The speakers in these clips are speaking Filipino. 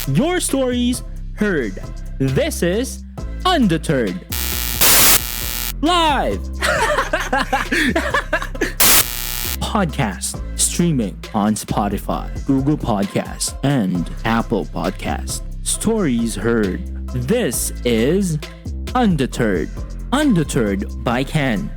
Your stories heard. This is Undeterred. Live! Podcast streaming on Spotify, Google Podcasts, and Apple Podcasts. Stories heard. This is Undeterred. Undeterred by Ken.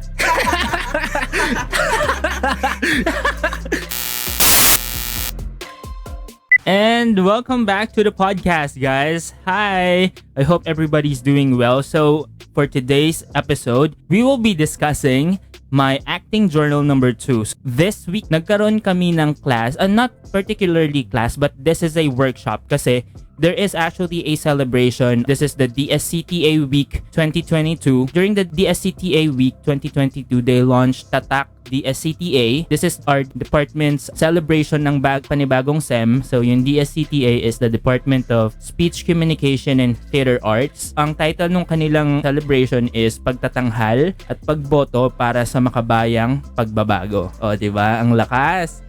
And welcome back to the podcast, guys. Hi! I hope everybody's doing well. So, for today's episode, we will be discussing my acting journal number 2. This week, nagkaroon kami ng class, not particularly class, but this is a workshop kasi there is actually a celebration. This is the DSCTA Week 2022. During the DSCTA Week 2022, they launched Tatak DSCTA. This is our department's celebration ng panibagong SEM. So yung DSCTA is the Department of Speech, Communication, and Theater Arts. Ang title ng kanilang celebration is Pagtatanghal at Pagboto para sa Makabayang Pagbabago. O, diba? Ang lakas!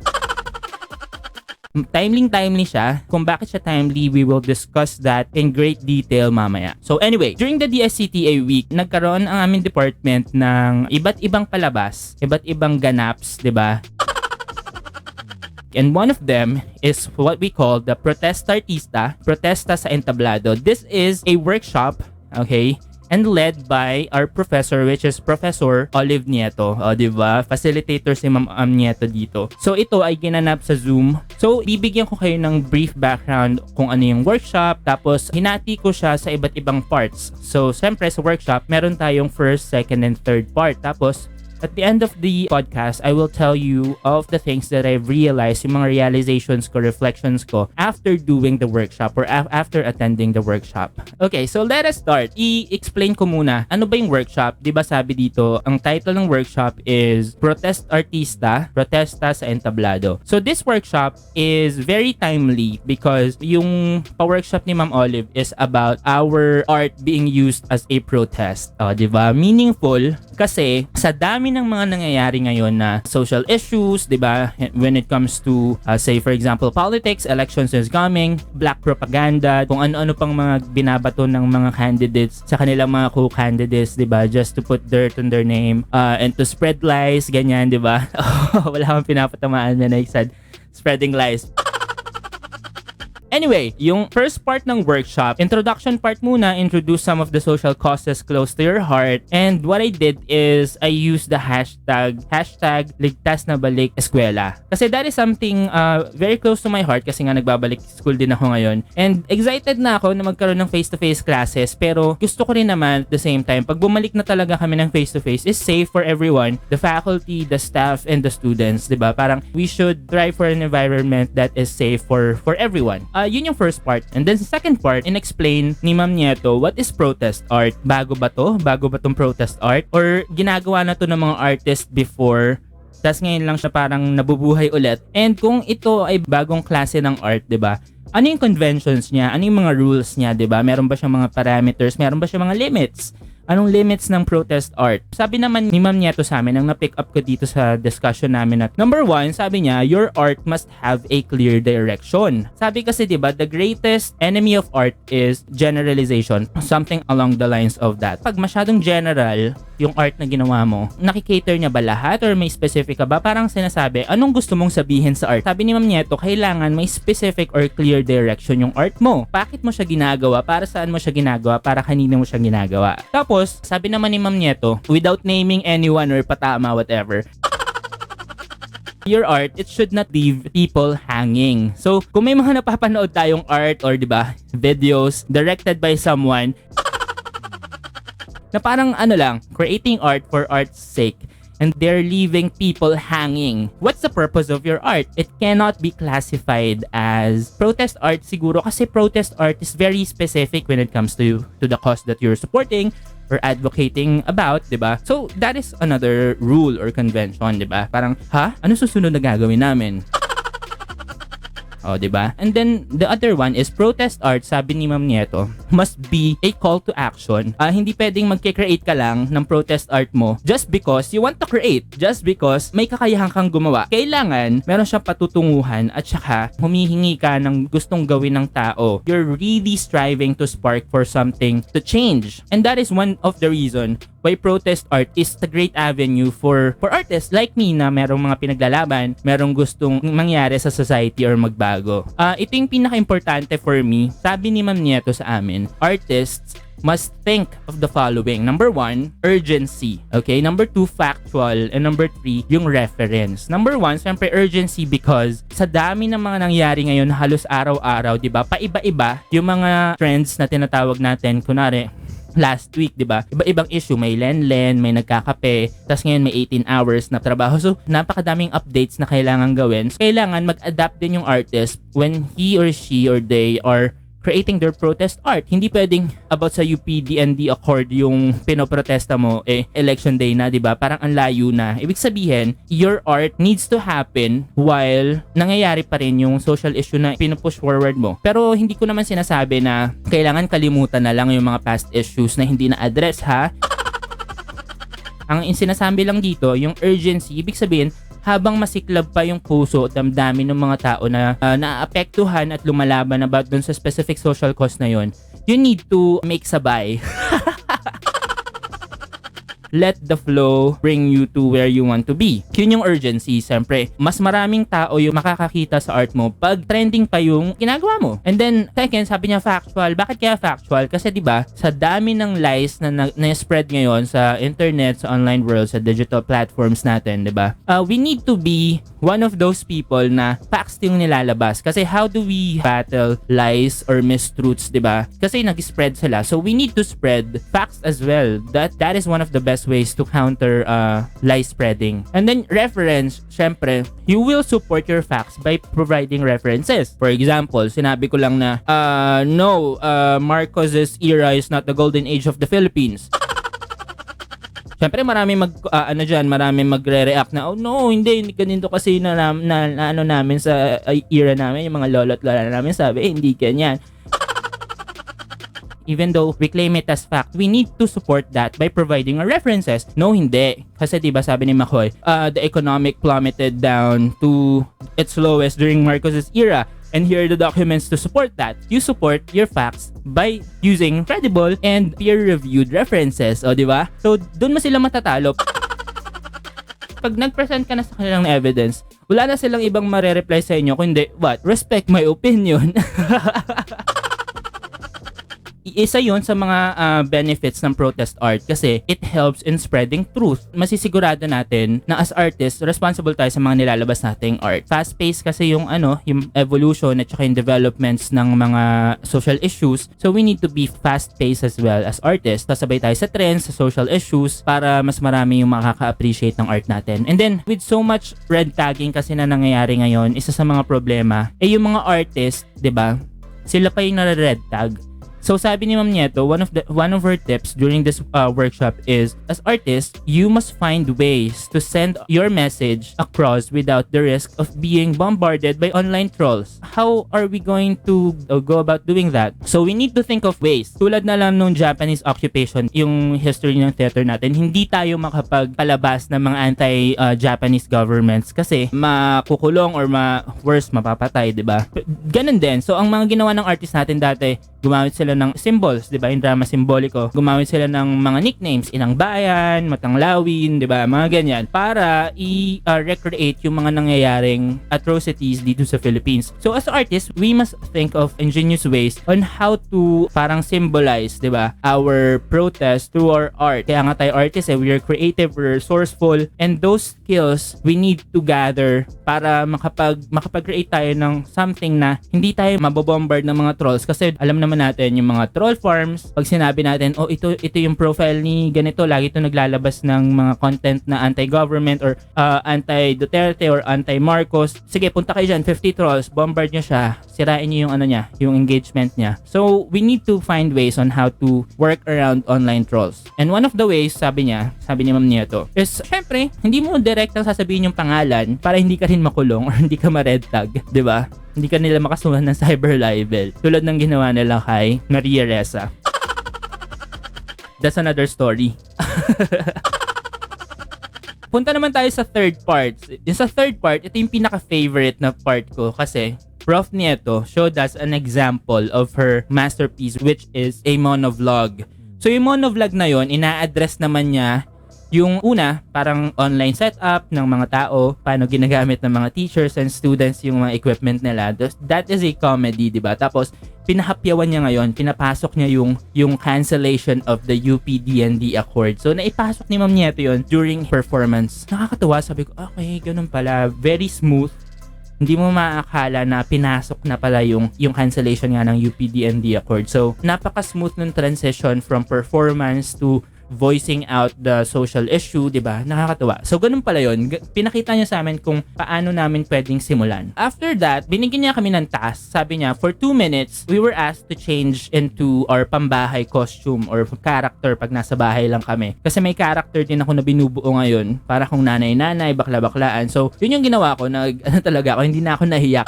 Timely siya. Kung bakit siya timely, we will discuss that in great detail mamaya. So anyway, during the DSCTA week, nagkaroon ang aming department ng iba't ibang palabas, iba't ibang ganaps, 'di ba? And one of them is what we call the Protesta sa Entablado. This is a workshop, okay? And led by our professor, which is Professor Olive Nieto. O, diba? Facilitator si Ma'am Nieto dito. So, ito ay ginanap sa Zoom. So, bibigyan ko kayo ng brief background kung ano yung workshop. Tapos, hinati ko siya sa iba't ibang parts. So, siyempre sa workshop, meron tayong first, second, and third part. Tapos, at the end of the podcast, I will tell you of the things that I've realized, yung mga realizations ko, reflections ko after doing the workshop or after attending the workshop. Okay, so let us start. I-explain ko muna, ano ba yung workshop? Diba sabi dito, ang title ng workshop is Protesta sa Entablado. So this workshop is very timely because yung pa-workshop ni Ma'am Olive is about our art being used as a protest. Diba? Meaningful kasi sa dami ng mga nangyayari ngayon na social issues, 'di ba? When it comes to say for example politics, elections is coming, black propaganda, kung ano-ano pang mga binabato ng mga candidates sa kanilang mga co-candidates, 'di ba? Just to put dirt on their name and to spread lies, ganyan, 'di ba? Wala akong pinapatamaan na I said spreading lies. Anyway, yung first part ng workshop, introduction part muna, introduce some of the social causes close to your heart. And what I did is I used the hashtag ligtas na balik eskwela. Kasi that is something very close to my heart kasi nga nagbabalik school din ako ngayon. And excited na ako na magkaroon ng face-to-face classes, pero gusto ko rin naman at the same time, pag bumalik na talaga kami ng face-to-face, is safe for everyone, the faculty, the staff, and the students, diba? Parang we should try for an environment that is safe for everyone. Yun yung first part. And then sa second part, in-explain ni Ma'am Nieto what is protest art. Bago ba to? Bago ba tong protest art? Or ginagawa na to ng mga artists before, tas ngayon lang siya parang nabubuhay ulit. And kung ito ay bagong klase ng art, diba? Ano yung conventions niya? Ano yung mga rules niya, diba? Meron ba siyang mga parameters? Meron ba siyang mga limits? Anong limits ng protest art? Sabi naman ni Ma'am Nieto sa amin, ang na-pick up ko dito sa discussion namin, at number 1, sabi niya, your art must have a clear direction. Sabi kasi, diba, the greatest enemy of art is generalization. Something along the lines of that. Pag masyadong general yung art na ginawa mo, nakikater niya ba lahat or may specific ka ba? Parang sinasabi, anong gusto mong sabihin sa art? Sabi ni Ma'am Nieto, kailangan may specific or clear direction yung art mo. Bakit mo siya ginagawa? Para saan mo siya ginagawa? Para kanina mo siya ginagawa? Tapos, sabi naman ni Ma'am Nieto, without naming anyone or patama, whatever, your art, it should not leave people hanging. So, kung may mga napapanood tayong art or, diba, videos directed by someone na parang ano lang, creating art for art's sake, and they're leaving people hanging. What's the purpose of your art? It cannot be classified as protest art siguro kasi protest art is very specific when it comes to the cause that you're supporting or advocating about, diba? So, that is another rule or convention, diba? Parang, ha? Ano susunod na gagawin namin? O, diba? And then, the other one is protest art, sabi ni Ma'am Nieto, must be a call to action. Hindi pwedeng magkikreate ka lang ng protest art mo just because you want to create, just because may kakayahan kang gumawa. Kailangan, meron siyang patutunguhan at saka humihingi ka ng gustong gawin ng tao. You're really striving to spark for something to change. And that is one of the reason why protest art is a great avenue for artists like me na merong mga pinaglalaban, merong gustong mangyari sa society or magbago. Ito yung pinaka-importante for me. Sabi ni Ma'am Nieto sa amin, artists must think of the following. Number 1, urgency. Okay? Number 2, factual. And number 3, yung reference. Number 1, syempre urgency because sa dami ng mga nangyari ngayon halos araw-araw, diba? Paiba-iba yung mga trends na tinatawag natin. Kunwari, last week, di ba? Iba-ibang issue. May len-len, may nagkakape, tas ngayon may 18 hours na trabaho. So, napakadaming updates na kailangan gawin. So, kailangan mag-adapt din yung artist when he or she or they are creating their protest art. Hindi pwedeng about sa UP-DND Accord yung pinoprotesta mo, election day na, di ba? Parang ang layo na. Ibig sabihin, your art needs to happen while nangyayari pa rin yung social issue na pinupush forward mo. Pero hindi ko naman sinasabi na kailangan kalimutan na lang yung mga past issues na hindi na-address, ha? Ang sinasabi lang dito, yung urgency, ibig sabihin, habang masiklab pa yung puso at damdamin ng mga tao na naapektuhan at lumalaban about dun sa specific social cause na yon, you need to make sabay. Let the flow bring you to where you want to be. Yun yung urgency, siyempre. Mas maraming tao yung makakakita sa art mo pag trending pa yung ginagawa mo. And then, second, sabi niya factual. Bakit kaya factual? Kasi diba, sa dami ng lies na na-spread ngayon sa internet, sa online world, sa digital platforms natin, diba? We need to be one of those people na facts yung nilalabas. Kasi how do we battle lies or mistruths, diba? Kasi nag-spread sila. So, we need to spread facts as well. That is one of the best ways to counter lie spreading. And then reference, syempre, you will support your facts by providing references. For example, sinabi ko lang na no, Marcos's era is not the golden age of the Philippines. Syempre maraming maraming magre-react na, oh no, hindi ganito kasi na ano namin sa era namin, yung mga lolo't lola namin sabi, hindi ganyan. Even though we claim it as fact, we need to support that by providing our references. No, hindi. Kasi diba sabi ni McCoy, the economic plummeted down to its lowest during Marcos's era. And here are the documents to support that. You support your facts by using credible and peer-reviewed references. O, diba? So, dun mo sila matatalo. Pag nag-present ka na sa kanilang evidence, wala na silang ibang marereply sa inyo, kundi, what? Respect my opinion. Isa yun sa mga benefits ng protest art kasi it helps in spreading truth. Masisigurado natin na as artists, responsible tayo sa mga nilalabas nating art. Fast-paced kasi yung yung evolution at saka yung developments ng mga social issues. So we need to be fast-paced as well as artists. Sasabay tayo sa trends, sa social issues para mas marami yung makaka-appreciate ng art natin. And then with so much red tagging kasi na nangyayari ngayon, isa sa mga problema yung mga artists, 'di ba? Sila pa yung nare-red tag. So sabi ni Ma'am Nieto, one of her tips during this workshop is, as artists, you must find ways to send your message across without the risk of being bombarded by online trolls. How are we going to go about doing that? So we need to think of ways. Tulad na lang nung Japanese occupation, yung history ng theater natin, hindi tayo makapagpalabas ng mga anti-Japanese governments kasi makukulong or worse, mapapatay, diba? Ganun din. So ang mga ginawa ng artist natin dati, gumamit sila ng symbols, 'di ba? Yung drama simboliko. Gumamit sila ng mga nicknames, Inang Bayan, Matanglawin, 'di ba? Mga ganyan para i-recreate yung mga nangyayaring atrocities dito sa Philippines. So as artists, we must think of ingenious ways on how to parang symbolize, 'di ba? Our protest through our art. Kaya nga tayo artists, we are creative, we're resourceful, and those skills we need to gather para makapag-create tayo ng something na hindi tayo mabobombard ng mga trolls kasi alam naman natin yung mga troll farms, pag sinabi natin, oh ito yung profile ni ganito, lagi ito naglalabas ng mga content na anti-government or anti-Duterte or anti-Marcos, sige punta kayo dyan, 50 trolls, bombard nyo siya, sirain nyo yung yung engagement niya. So we need to find ways on how to work around online trolls. And one of the ways, sabi ni Ma'am Nieto, is syempre, hindi mo direktang sasabihin yung pangalan para hindi ka rin makulong or hindi ka ma-red tag, 'di ba? Hindi ka nila makasuhan ng cyber libel. Tulad ng ginawa nila kay Maria Ressa. That's another story. Punta naman tayo sa third part. Yung sa third part, ito yung pinaka-favorite na part ko kasi Prof. Nieto showed us an example of her masterpiece which is a monovlog. So yung monovlog na yon, ina-address naman niya yung una, parang online setup ng mga tao, paano ginagamit ng mga teachers and students yung mga equipment nila. That is a comedy, di ba? Tapos, pinahapyawan niya ngayon, pinapasok niya yung cancellation of the UP-DND Accord. So, naipasok ni Ma'am Nieto yun during performance. Nakakatuwa, sabi ko, okay, ganun pala. Very smooth. Hindi mo maakala na pinasok na pala yung cancellation nga ng UP-DND Accord. So, napaka-smooth ng transition from performance to voicing out the social issue, 'di ba? Nakakatuwa. So ganun pala 'yon. Pinakita niya sa amin kung paano namin pwedeng simulan. After that, binigyan niya kami ng task. Sabi niya, for 2 minutes, we were asked to change into our pambahay costume or character pag nasa bahay lang kami. Kasi may character din ako na binubuo ngayon, para kung nanay-nanay, bakla-baklaan. So, yun yung ginawa ko. Talaga ako, hindi na ako nahiyak.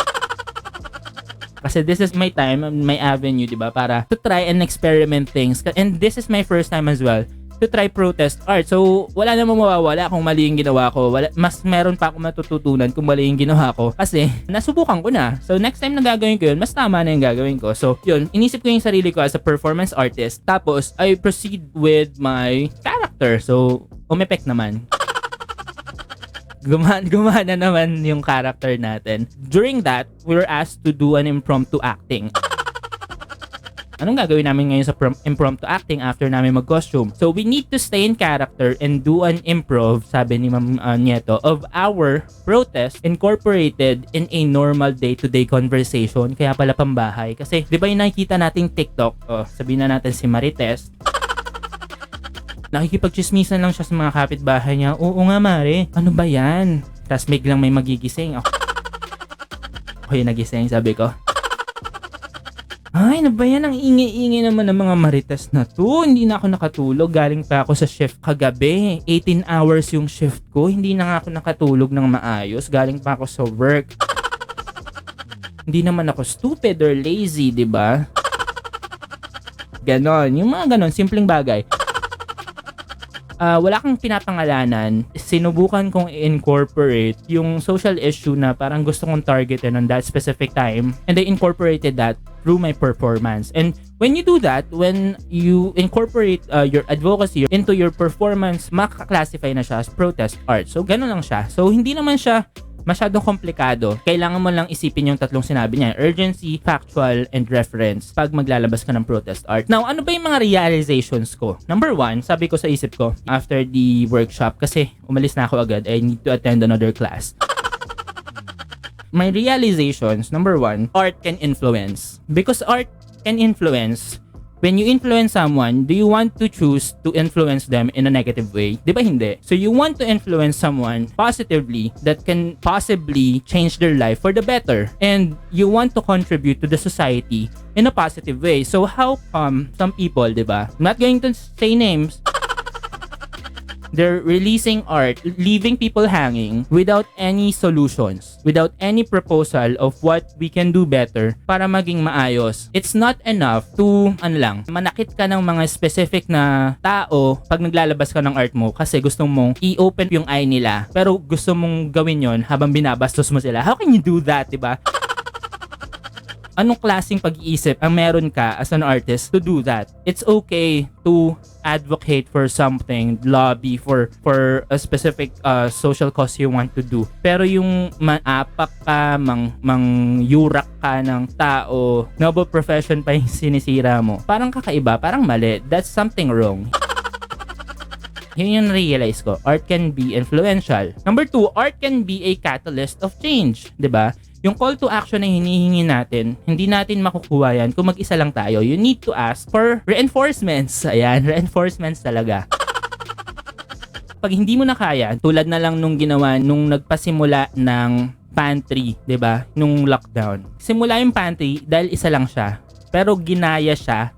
Kasi this is my time, my avenue, 'di ba? Para to try and experiment things. And this is my first time as well to try protest art. So, wala namang mawawala kung mali yung ginawa ko. Mas meron pa akong matututunan kung mali yung ginawa ko. Kasi, nasubukan ko na. So, next time na gagawin ko yun, mas tama na yung gagawin ko. So, yun, inisip ko yung sarili ko as a performance artist. Tapos, I proceed with my character. So, umepek naman. Gumana naman yung character natin. During that, we were asked to do an impromptu acting. Anong gagawin namin ngayon sa impromptu acting after namin mag-costume? So, we need to stay in character and do an improv, sabi ni Ma'am Nieto, of our protest incorporated in a normal day-to-day conversation. Kaya pala pambahay. Kasi, di ba yung nakikita nating TikTok? Sabihin na natin si Marites. Nakikipag-chismisan lang siya sa mga kapitbahay niya. Oo nga, Mare. Ano ba yan? Tapos biglang may magigising. Okay, nagising, sabi ko. Ay, ano ba yan? Ang ingay-ingay naman ng mga Marites na to. Hindi na ako nakatulog. Galing pa ako sa shift kagabi. 18 hours yung shift ko. Hindi na nga ako nakatulog ng maayos. Galing pa ako sa work. Hindi naman ako stupid or lazy, di ba? Ganon. Yung mga ganon, simpleng bagay. Wala kang pinapangalanan. Sinubukan kong i-incorporate yung social issue na parang gusto kong targetin on that specific time, and I incorporated that through my performance. And when you do that, when you incorporate your advocacy into your performance, makaka-classify na siya as protest art. So, ganun lang siya. So, hindi naman siya masyadong komplikado. Kailangan mo lang isipin yung tatlong sinabi niya: urgency, factual, and reference pag maglalabas ka ng protest art. Now, ano ba yung mga realizations ko? Number 1, sabi ko sa isip ko after the workshop, kasi umalis na ako agad, I need to attend another class. My realizations, number 1, art can influence. Because art can influence. When you influence someone, do you want to choose to influence them in a negative way? Di ba hindi? So you want to influence someone positively that can possibly change their life for the better. And you want to contribute to the society in a positive way. So how come some people, di ba? I'm not going to say names. They're releasing art, leaving people hanging without any solutions, without any proposal of what we can do better para maging maayos. It's not enough to, manakit ka ng mga specific na tao pag naglalabas ka ng art mo kasi gusto mong i-open yung eye nila, pero gusto mong gawin yon habang binabastos mo sila. How can you do that, diba? Anong klaseng pag-iisip ang meron ka as an artist to do that? It's okay to advocate for something, lobby for a specific social cause you want to do. Pero yung maapak ka, yurak ka ng tao, noble profession pa yung sinisira mo, parang kakaiba, parang mali. That's something wrong. Yun yung realize ko. Art can be influential. Number 2, art can be a catalyst of change. 'Di ba? Yung call to action na hinihingi natin, hindi natin makukuha yan kung mag-isa lang tayo. You need to ask for reinforcements. Ayan, reinforcements talaga. Pag hindi mo na kaya, tulad na lang nung ginawa nung nagpasimula ng pantry, 'di ba? Nung lockdown. Simula yung pantry dahil isa lang siya. Pero ginaya siya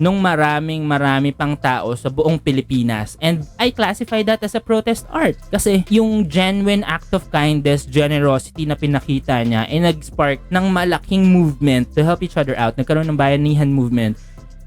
nung marami pang tao sa buong Pilipinas. And I classify that as a protest art kasi yung genuine act of kindness, generosity na pinakita niya ay nag-spark ng malaking movement to help each other out. Nagkaroon ng bayanihan movement.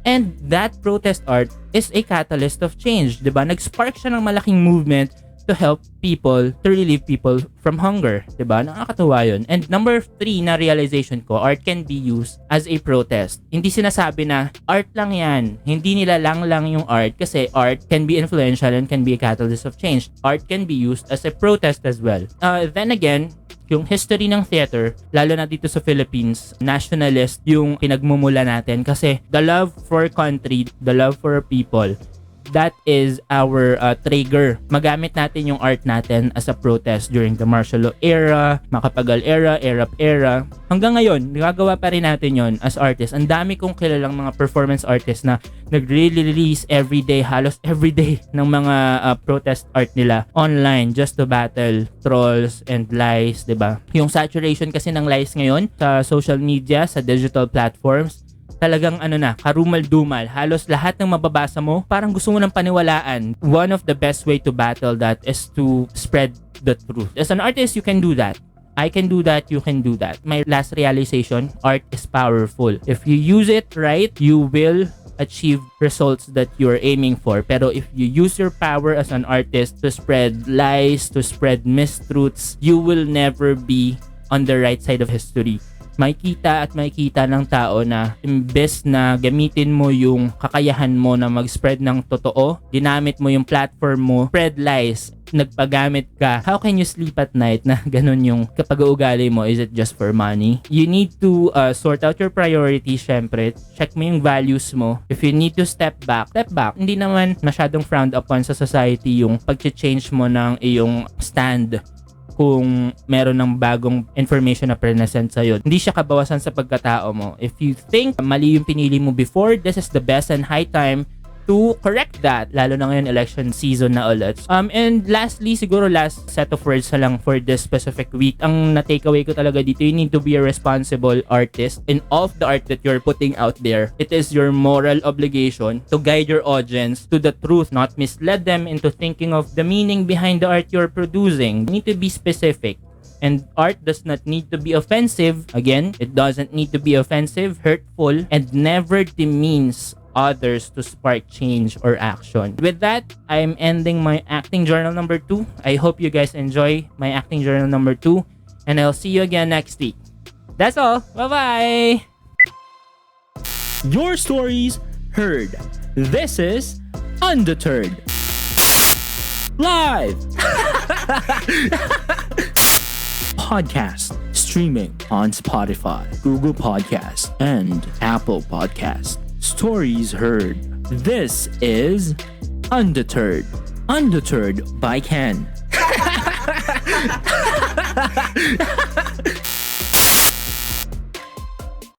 And that protest art is a catalyst of change, 'di ba? Nag-spark siya ng malaking movement to help people, to relieve people from hunger, 'di ba? Nakakatuwa 'yun. And number 3 na realization ko, art can be used as a protest. Hindi sinasabi na art lang 'yan. Hindi nila lang yung art kasi art can be influential and can be a catalyst of change. Art can be used as a protest as well. Then again, yung history ng theater, lalo na dito sa Philippines, nationalist yung pinagmumula natin kasi the love for country, the love for people, that is our trigger. Magamit natin yung art natin as a protest during the martial law era, Macapagal era, Arab era. Hanggang ngayon, nagagawa pa rin natin yon as artists. Ang dami kong kilalang mga performance artists na nag-release everyday, halos everyday ng mga protest art nila online just to battle trolls and lies, 'di ba? Yung saturation kasi ng lies ngayon sa social media, sa digital platforms, talagang karumal-dumal. Halos lahat ng mababasa mo, parang gusto mo ng paniwalaan. One of the best way to battle that is to spread the truth. As an artist, you can do that. I can do that, you can do that. My last realization, art is powerful. If you use it right, you will achieve results that you're aiming for. Pero if you use your power as an artist to spread lies, to spread mistruths, you will never be on the right side of history. Makikita ng tao na imbes na gamitin mo yung kakayahan mo na mag-spread ng totoo, ginamit mo yung platform mo, spread lies, nagpagamit ka. How can you sleep at night na ganun yung kapag-uugali mo? Is it just for money? You need to sort out your priorities, syempre. Check mo yung values mo. If you need to step back. Hindi naman masyadong frowned upon sa society yung pag-change mo ng iyong stand kung meron ng bagong information na present sa'yo. Hindi siya kabawasan sa pagkatao mo. If you think mali yung pinili mo before, this is the best and high time to correct that. Lalo na ngayon, election season na ulit. And lastly, siguro last set of words na lang for this specific week. Ang na-takeaway ko talaga dito, you need to be a responsible artist in all of the art that you're putting out there. It is your moral obligation to guide your audience to the truth, not mislead them into thinking of the meaning behind the art you're producing. You need to be specific. And art does not need to be offensive. Again, it doesn't need to be offensive, hurtful, and never demeans others to spark change or action. With that, I'm ending my acting journal number 2. I hope you guys enjoy my acting journal number 2, and I'll see you again next week. That's all. Bye-bye! Your stories heard. This is Undeterred. Live! Podcast streaming on Spotify, Google Podcast, and Apple Podcast. Stories heard. This is Undeterred. Undeterred by Ken.